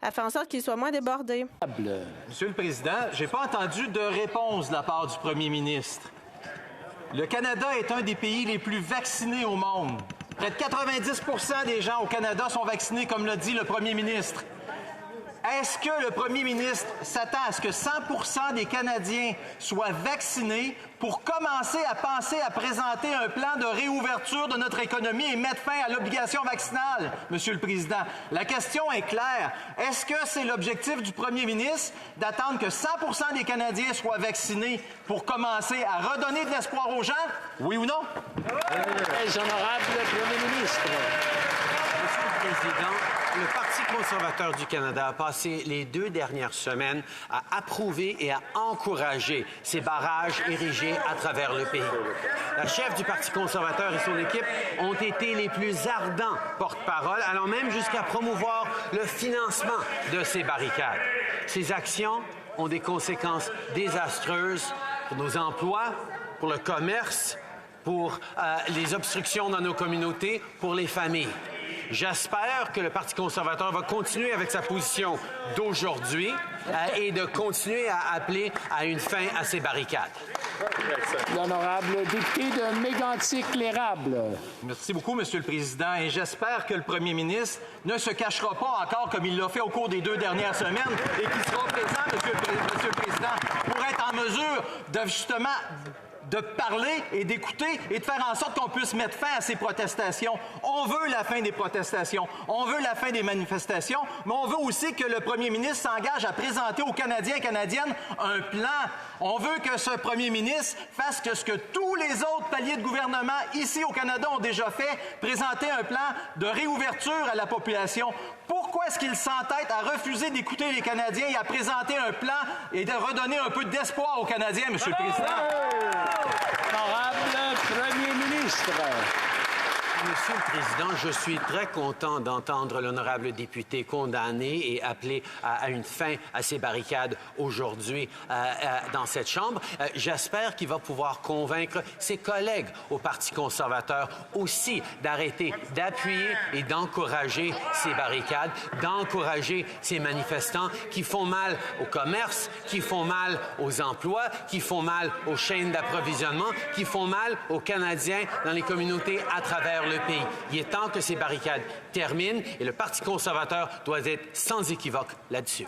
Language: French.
à faire en sorte qu'ils soient moins débordés. Monsieur le Président, j'ai pas entendu de réponse de la part du premier ministre. Le Canada est un des pays les plus vaccinés au monde. Près de 90 % des gens au Canada sont vaccinés, comme l'a dit le premier ministre. Est-ce que le premier ministre s'attend à ce que 100 % des Canadiens soient vaccinés pour commencer à penser à présenter un plan de réouverture de notre économie et mettre fin à l'obligation vaccinale, Monsieur le Président? La question est claire. Est-ce que c'est l'objectif du premier ministre d'attendre que 100 % des Canadiens soient vaccinés pour commencer à redonner de l'espoir aux gens? Oui ou non? Les honorables Premier ministre. Monsieur le Président, le Parti conservateur du Canada a passé les 2 dernières semaines à approuver et à encourager ces barrages érigés à travers le pays. La chef du Parti conservateur et son équipe ont été les plus ardents porte-parole, allant même jusqu'à promouvoir le financement de ces barricades. Ces actions ont des conséquences désastreuses pour nos emplois, pour le commerce, pour les obstructions dans nos communautés, pour les familles. J'espère que le Parti conservateur va continuer avec sa position d'aujourd'hui et de continuer à appeler à une fin à ces barricades. L'honorable député de Mégantic-l'Érable. Merci beaucoup, Monsieur le Président, et j'espère que le premier ministre ne se cachera pas encore comme il l'a fait au cours des 2 dernières semaines et qu'il sera présent, Monsieur le Président, pour être en mesure de justement de parler et d'écouter et de faire en sorte qu'on puisse mettre fin à ces protestations. On veut la fin des protestations, on veut la fin des manifestations, mais on veut aussi que le premier ministre s'engage à présenter aux Canadiens et Canadiennes un plan. On veut que ce premier ministre fasse ce que tous les autres paliers de gouvernement ici au Canada ont déjà fait, présenter un plan de réouverture à la population. Pourquoi est-ce qu'il s'entête à refuser d'écouter les Canadiens et à présenter un plan et de redonner un peu d'espoir aux Canadiens, Monsieur le Président? Honorable Premier ministre. Monsieur le Président, je suis très content d'entendre l'honorable député condamner et appeler à une fin à ces barricades aujourd'hui dans cette Chambre. J'espère qu'il va pouvoir convaincre ses collègues au Parti conservateur aussi d'arrêter d'appuyer et d'encourager ces barricades, d'encourager ces manifestants qui font mal au commerce, qui font mal aux emplois, qui font mal aux chaînes d'approvisionnement, qui font mal aux Canadiens dans les communautés à travers le pays. Il est temps que ces barricades terminent et le Parti conservateur doit être sans équivoque là-dessus.